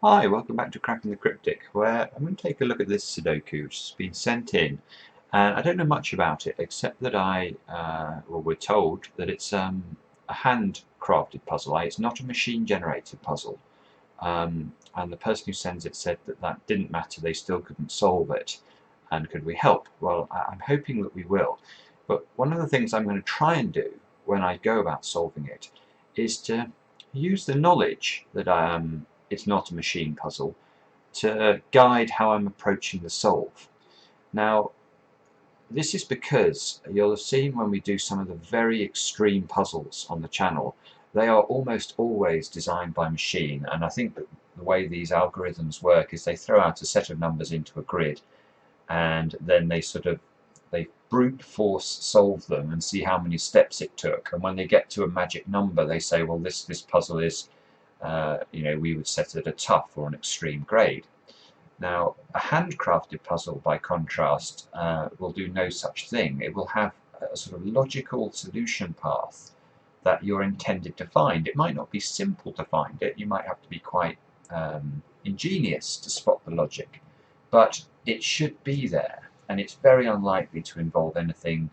Hi, welcome back to Cracking the Cryptic, where I'm going to take a look at this Sudoku which has been sent in. And I don't know much about it, except that we're told that it's a handcrafted puzzle. It's not a machine-generated puzzle. And the person who sends it said that that didn't matter, they still couldn't solve it. And could we help? Well, I'm hoping that we will. But one of the things I'm going to try and do when I go about solving it is to use the knowledge that it's not a machine puzzle to guide how I'm approaching the solve. Now, this is because you'll have seen when we do some of the very extreme puzzles on the channel, they are almost always designed by machine, and I think that the way these algorithms work is they throw out a set of numbers into a grid and then they brute force solve them and see how many steps it took, and when they get to a magic number they say, well, this puzzle is we would set it a tough or an extreme grade. Now, a handcrafted puzzle, by contrast, will do no such thing. It will have a sort of logical solution path that you're intended to find. It might not be simple to find it. You might have to be quite ingenious to spot the logic, but it should be there, and it's very unlikely to involve anything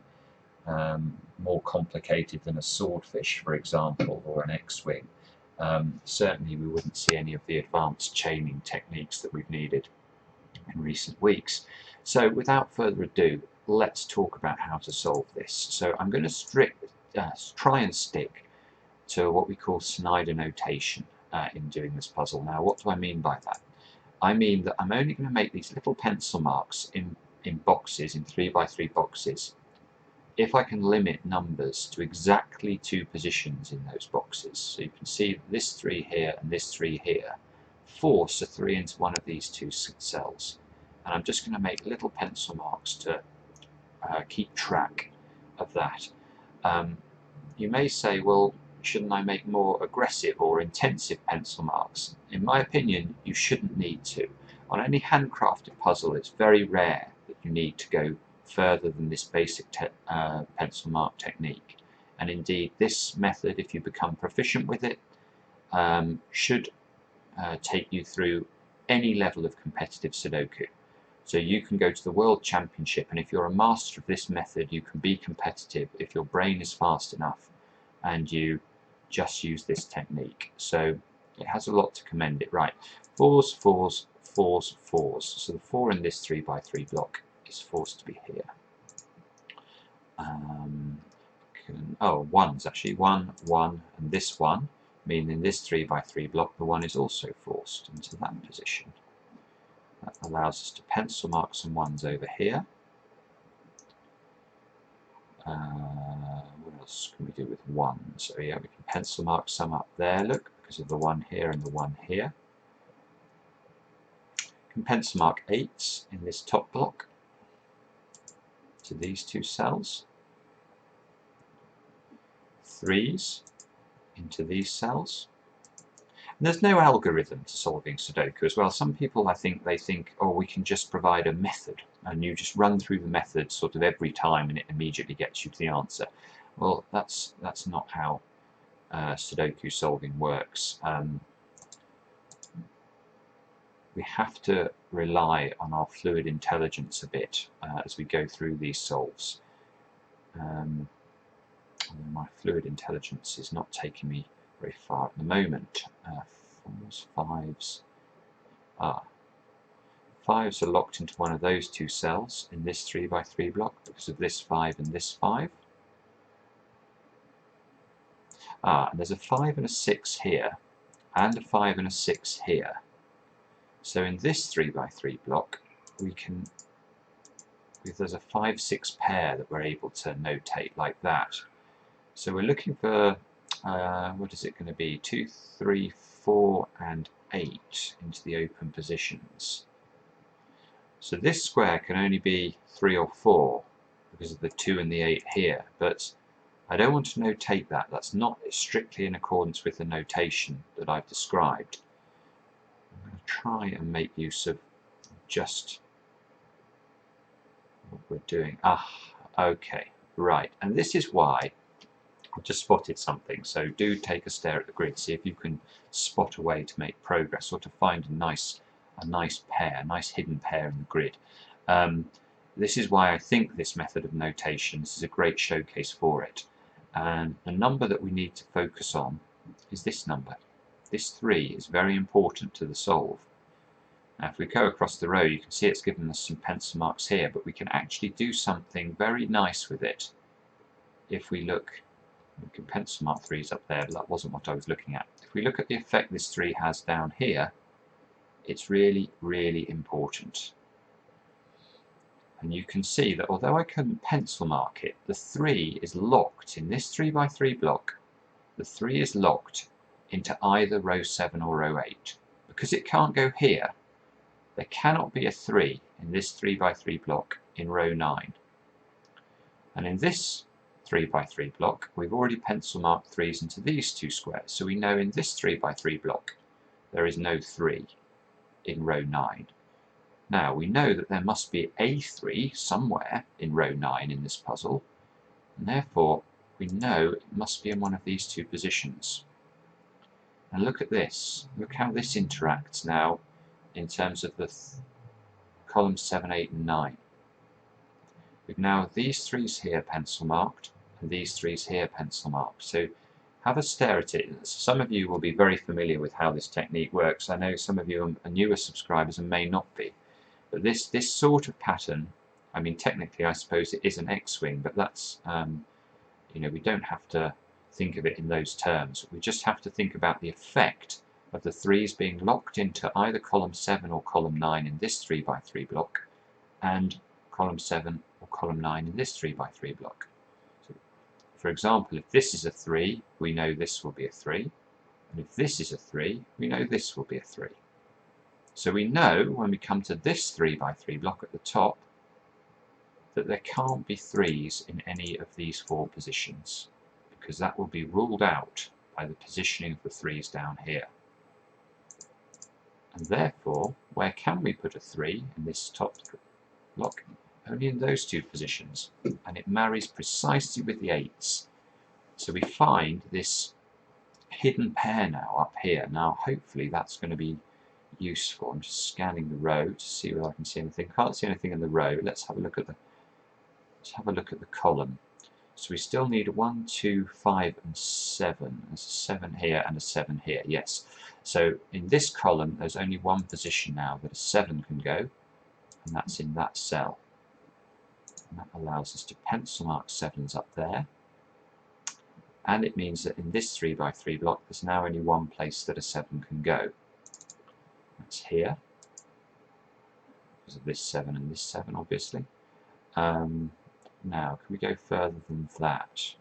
more complicated than a swordfish, for example, or an X-wing. Certainly we wouldn't see any of the advanced chaining techniques that we've needed in recent weeks. So without further ado, let's talk about how to solve this. So I'm going to try and stick to what we call Snyder notation in doing this puzzle. Now, what do I mean by that? I mean that I'm only going to make these little pencil marks in boxes, in 3x3 boxes, if I can limit numbers to exactly 2 positions in those boxes. So you can see this 3 here and this 3 here force a 3 into one of these 2 cells. And I'm just going to make little pencil marks to keep track of that. You may say, well, shouldn't I make more aggressive or intensive pencil marks? In my opinion, you shouldn't need to. On any handcrafted puzzle, it's very rare that you need to go further than this basic pencil mark technique. And indeed, this method, if you become proficient with it, should take you through any level of competitive Sudoku. So you can go to the World Championship, and if you're a master of this method, you can be competitive if your brain is fast enough and you just use this technique. So it has a lot to commend it. Right, 4s, 4s, 4s, 4s. So the 4 in this 3x3 block is forced to be here. Ones actually, 1, 1, and this one, meaning in this 3x3 block the 1 is also forced into that position. That allows us to pencil mark some 1s over here. What else can we do with 1? So yeah, we can pencil mark some up there, look, because of the 1 here and the 1 here. We can pencil mark 8s in this top block to these 2 cells. 3s into these cells. And there's no algorithm to solving Sudoku as well. Some people, I think, they think, oh, we can just provide a method and you just run through the method sort of every time and it immediately gets you to the answer. Well, that's not how Sudoku solving works. We have to rely on our fluid intelligence a bit as we go through these solves. My fluid intelligence is not taking me very far at the moment. 4s, 5s. 5s are locked into one of those 2 cells in this 3x3 block because of this 5 and this 5. And there's a 5 and a 6 here, and a 5 and a 6 here. So in this 3x3 block, there's a 5-6 pair that we're able to notate like that. So we're looking for, what is it going to be, 2, 3, 4 and 8 into the open positions. So this square can only be 3 or 4 because of the 2 and the 8 here, but I don't want to notate that. That's not strictly in accordance with the notation that I've described. I'm going to try and make use of just what we're doing. Okay, right, and this is why I've just spotted something, so do take a stare at the grid, see if you can spot a way to make progress or to find a nice pair, a nice hidden pair in the grid. This is why I think this method of notation, this is a great showcase for it. And the number that we need to focus on is this number. This 3 is very important to the solve. Now if we go across the row, you can see it's given us some pencil marks here, but we can actually do something very nice with it. If we look, we can pencil mark 3's up there, but that wasn't what I was looking at. If we look at the effect this 3 has down here, it's really, really important. And you can see that although I couldn't pencil mark it, the 3 is locked in this 3x3 block. The 3 is locked into either row 7 or row 8. Because it can't go here, there cannot be a 3 in this 3x3 block in row 9. And in this 3x3 block, we've already pencil marked 3's into these two squares. So we know in this 3x3 block, there is no 3 in row 9. Now, we know that there must be a 3 somewhere in row 9 in this puzzle, and therefore we know it must be in one of these two positions. And look at this. Look how this interacts now in terms of the columns 7, 8 and 9. We've now these 3's here pencil marked and these 3's here pencil marked. So have a stare at it. Some of you will be very familiar with how this technique works. I know some of you are newer subscribers and may not be. But this sort of pattern, I mean technically I suppose it is an X-wing, but that's, you know, we don't have to think of it in those terms. We just have to think about the effect of the 3's being locked into either column 7 or column 9 in this 3x3 block, and column 7 or column 9 in this 3x3 block. So, for example, if this is a 3, we know this will be a 3, and if this is a 3, we know this will be a 3. So we know when we come to this 3x3 block at the top that there can't be 3's in any of these 4 positions, because that will be ruled out by the positioning of the 3's down here. And therefore, where can we put a 3 in this top block? Only in those two positions, and it marries precisely with the 8's. So we find this hidden pair now up here. Now hopefully that's going to be useful. I'm just scanning the row to see whether I can see anything. Can't see anything in the row. Let's have a look at the column. So we still need 1, 2, 5 and 7. There's a 7 here and a 7 here, yes. So in this column there's only one position now that a 7 can go, and that's in that cell. And that allows us to pencil mark 7's up there. And it means that in this 3x3 block there's now only one place that a 7 can go. That's here, because of this 7 and this 7 obviously. Now, can we go further than that?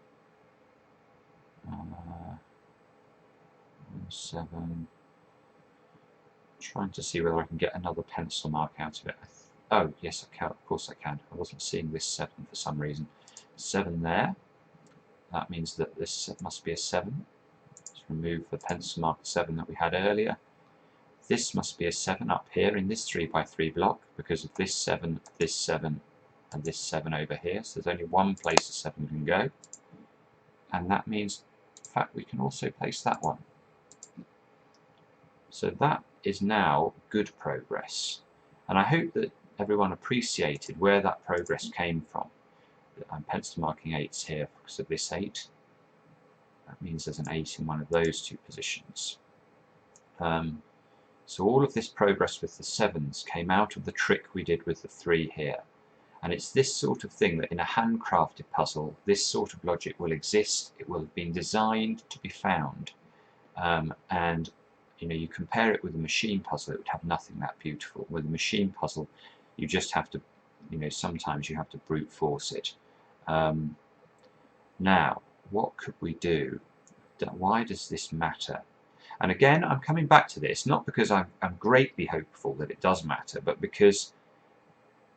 7. Trying to see whether I can get another pencil mark out of it. Oh, yes, I can. Of course I can. I wasn't seeing this 7 for some reason. 7 there. That means that this must be a 7. Let's remove the pencil mark 7 that we had earlier. This must be a 7 up here in this 3x3 block because of this 7, and this 7 over here. So there's only one place a 7 can go. And that means, in fact, we can also place that one. So that is now good progress. And I hope that everyone appreciated where that progress came from. I'm pencil marking 8's here because of this 8. That means there's an 8 in one of those two positions. So all of this progress with the 7's came out of the trick we did with the 3 here. And it's this sort of thing that in a handcrafted puzzle, this sort of logic will exist. It will have been designed to be found. And you know, you compare it with a machine puzzle, it would have nothing that beautiful. With a machine puzzle, you just have to, you know, sometimes you have to brute force it. Now, what could we do? Why does this matter? And again, I'm coming back to this, not because I'm greatly hopeful that it does matter, but because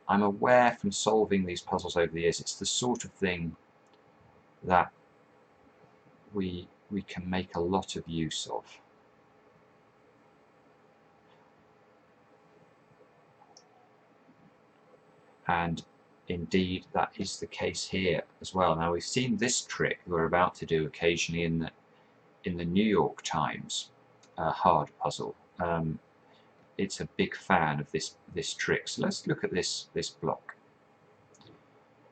I'm aware from solving these puzzles over the years, it's the sort of thing that we can make a lot of use of. And indeed that is the case here as well. Now we've seen this trick we're about to do occasionally in the New York Times hard puzzle. It's a big fan of this trick. So let's look at this block,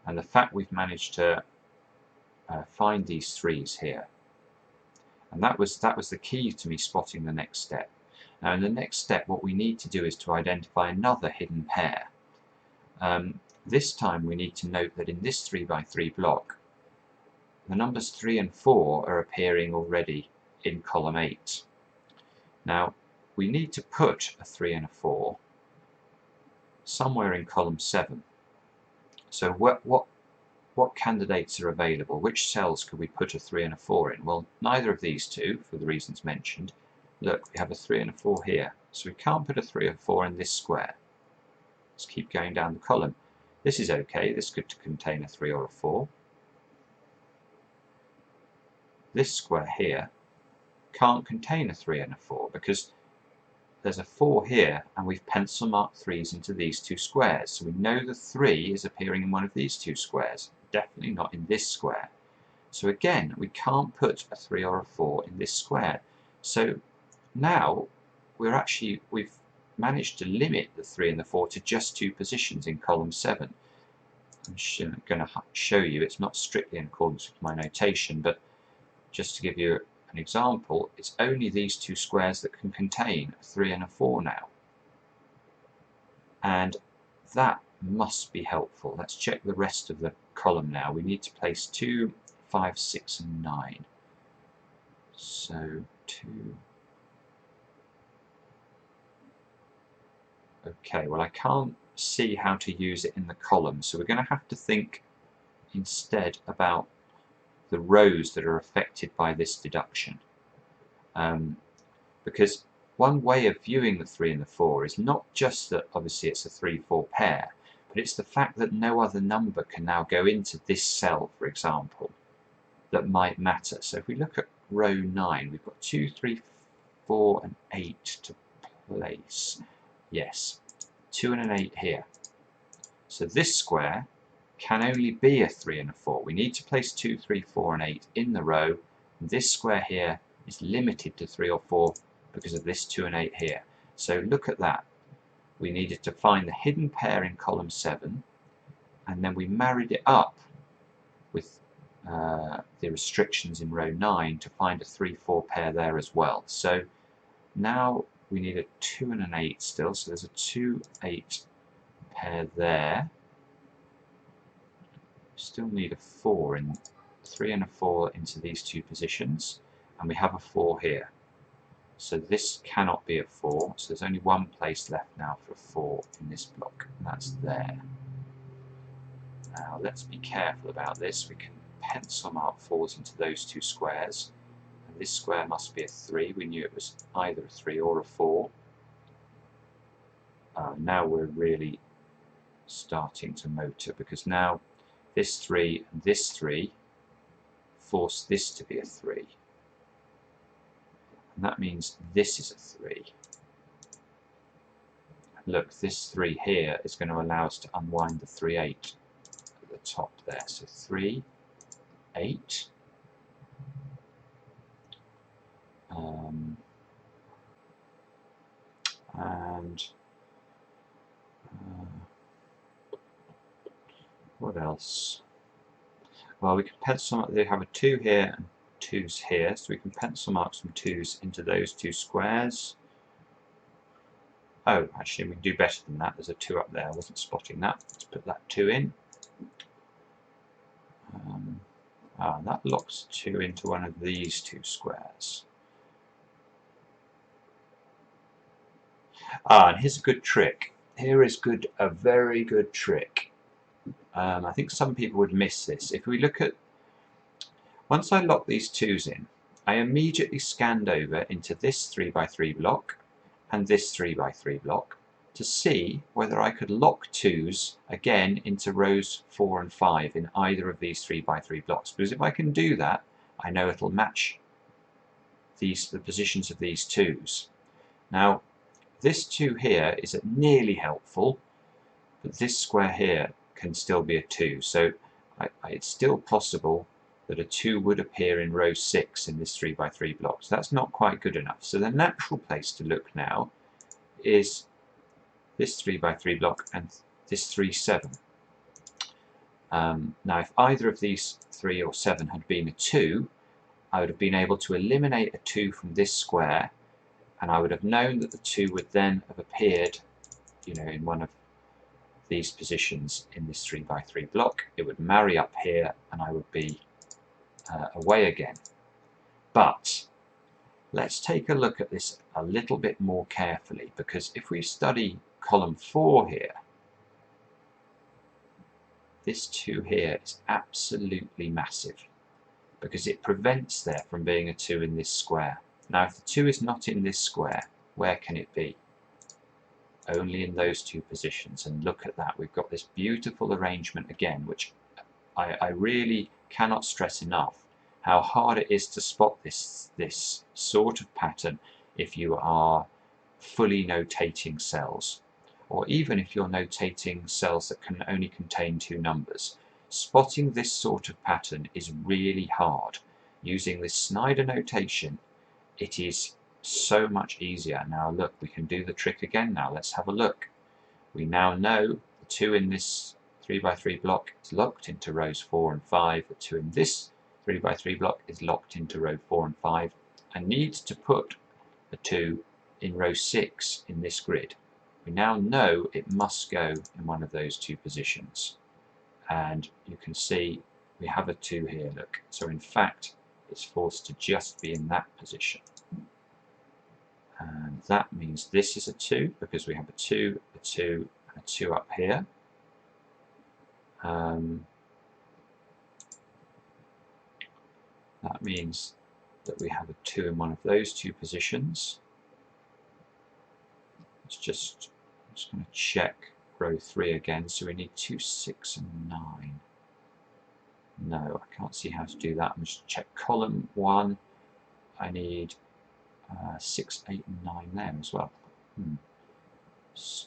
and the fact we've managed to find these threes here, and that was the key to me spotting the next step. Now in the next step, what we need to do is to identify another hidden pair. This time we need to note that in this 3x3 block, the numbers 3 and 4 are appearing already in column 8. Now we need to put a 3 and a 4 somewhere in column 7. So what candidates are available? Which cells could we put a 3 and a 4 in? Well, neither of these two, for the reasons mentioned. Look, we have a 3 and a 4 here, so we can't put a 3 or 4 in this square. Let's keep going down the column. This is okay, this could contain a 3 or a 4. This square here can't contain a 3 and a 4 because there's a 4 here and we've pencil marked 3's into these two squares. So we know the 3 is appearing in one of these two squares, definitely not in this square. So again, we can't put a 3 or a 4 in this square. So now we've managed to limit the 3 and the 4 to just two positions in column 7. I'm going to show you it's not strictly in accordance with my notation, but just to give you an example, it's only these two squares that can contain a 3 and a 4 now. And that must be helpful. Let's check the rest of the column now. We need to place 2, 5, 6 and 9. So 2. Okay, well I can't see how to use it in the column, so we're going to have to think instead about the rows that are affected by this deduction. Because one way of viewing the 3 and the 4 is not just that obviously it's a 3-4 pair, but it's the fact that no other number can now go into this cell, for example, that might matter. So if we look at row 9, we've got 2, 3, 4 and 8 to place. Yes, 2 and an 8 here. So this square can only be a 3 and a 4. We need to place 2, 3, 4 and 8 in the row. And this square here is limited to 3 or 4 because of this 2 and 8 here. So look at that. We needed to find the hidden pair in column 7, and then we married it up with the restrictions in row 9 to find a 3-4 pair there as well. So now we need a 2 and an 8 still, so there's a 2-8 pair there. Still need a 4 in 3 and a 4 into these two positions, and we have a 4 here. So this cannot be a 4, so there's only one place left now for a 4 in this block, and that's there. Now let's be careful about this. We can pencil mark 4's into those two squares, and this square must be a 3. We knew it was either a 3 or a 4. Now we're really starting to motor, because now this 3 and this 3 force this to be a 3. And that means this is a 3. Look, this 3 here is going to allow us to unwind the 3-8 at the top there. So 3, 8. And what else? Well, we can pencil mark, they have a 2 here and 2's here, so we can pencil mark some 2's into those two squares. Oh, actually we can do better than that. There's a 2 up there. I wasn't spotting that. Let's put that 2 in. That locks 2 into one of these two squares. And here's a good trick. Here is a very good trick. I think some people would miss this. If we look at, once I lock these 2's in, I immediately scanned over into this 3x3 block and this 3x3 block to see whether I could lock 2's again into rows 4 and 5 in either of these 3x3 blocks. Because if I can do that, I know it'll match the positions of these 2's. Now, this 2 here is nearly helpful, but this square here can still be a 2. So it's still possible that a 2 would appear in row 6 in this 3x3 block. So that's not quite good enough. So the natural place to look now is this 3x3 block and this 3-7. Now if either of these 3 or 7 had been a 2, I would have been able to eliminate a 2 from this square, and I would have known that the 2 would then have appeared, you know, in one of these positions in this 3x3 block. It would marry up here and I would be away again. But let's take a look at this a little bit more carefully, because if we study column 4 here, this 2 here is absolutely massive, because it prevents there from being a 2 in this square. Now if the 2 is not in this square, where can it be? Only in those 2 positions. And look at that, we've got this beautiful arrangement again, which I really cannot stress enough how hard it is to spot this sort of pattern if you are fully notating cells, or even if you're notating cells that can only contain 2 numbers. Spotting this sort of pattern is really hard. Using this Snyder notation, it is so much easier. Now look, we can do the trick again now. Let's have a look. We now know the 2 in this 3x3 block is locked into rows 4 and 5. The 2 in this 3x3 block is locked into row 4 and 5, and needs to put the 2 in row 6 in this grid. We now know it must go in one of those 2 positions. And you can see we have a 2 here, look. So in fact, it's forced to just be in that position. And that means this is a 2, because we have a 2, a 2, and a 2 up here. That means that we have a 2 in one of those 2 positions. I'm just going to check row 3 again. So we need 2, 6, and 9. No, I can't see how to do that. I'm just check column 1. I need 6, 8, and 9 there as well.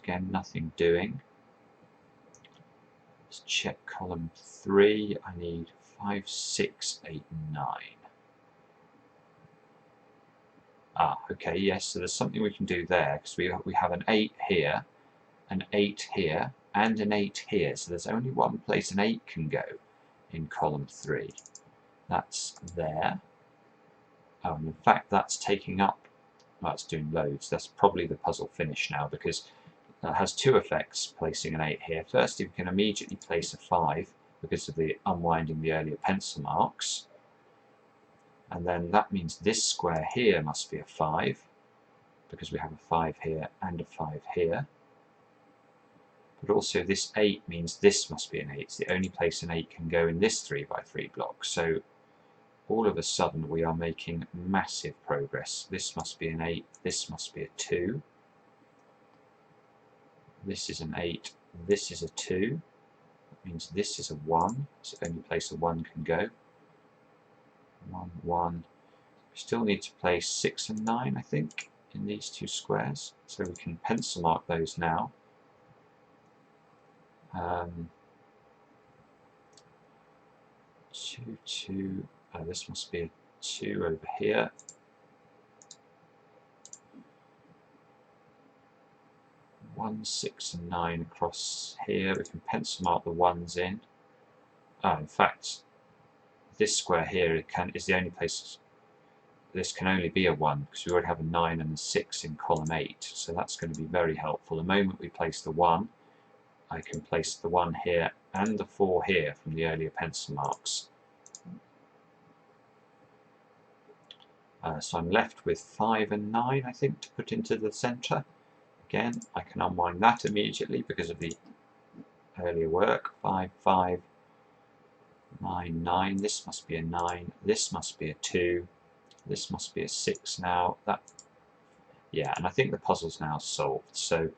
Again, nothing doing. Let's check column 3. I need 5, 6, 8, and 9. Okay, yes, so there's something we can do there, because we have an 8 here, an 8 here, and an 8 here. So there's only one place an 8 can go in column 3. That's there. Oh, and in fact, that's taking up, well, it's doing loads. That's probably the puzzle finished now, because that has 2 effects, placing an 8 here. First, you can immediately place a 5 because of the unwinding the earlier pencil marks. And then that means this square here must be a 5, because we have a 5 here and a 5 here. But also this 8 means this must be an 8. It's the only place an 8 can go in this 3x3 block. So all of a sudden we are making massive progress. This must be an 8, this must be a 2. This is an 8, this is a 2. That means this is a 1. It's the only place a 1 can go. 1, 1. We still need to place 6 and 9, I think, in these 2 squares. So we can pencil mark those now. 2, 2. This must be a 2 over here. 1, 6, and 9 across here. We can pencil mark the 1s in. In fact, this square here is the only place this can only be a 1, because we already have a 9 and a 6 in column 8. So that's going to be very helpful. The moment we place the 1, I can place the 1 here and the 4 here from the earlier pencil marks. So I'm left with 5 and 9, I think, to put into the centre. Again, I can unwind that immediately because of the earlier work. 5, 5, 9, 9. This must be a 9. This must be a 2. This must be a 6 now. Yeah, and I think the puzzle's now solved. So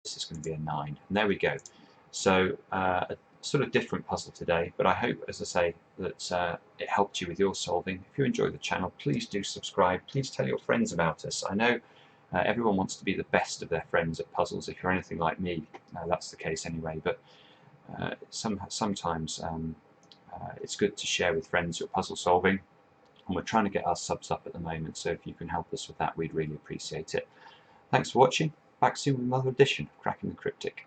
this is going to be a 9. And there we go. So a sort of different puzzle today, but I hope, as I say, that it helped you with your solving. If you enjoy the channel, please do subscribe. Please tell your friends about us. I know everyone wants to be the best of their friends at puzzles. If you're anything like me, that's the case anyway. But sometimes it's good to share with friends your puzzle solving. And we're trying to get our subs up at the moment, so if you can help us with that, we'd really appreciate it. Thanks for watching. Back soon with another edition of Cracking the Cryptic.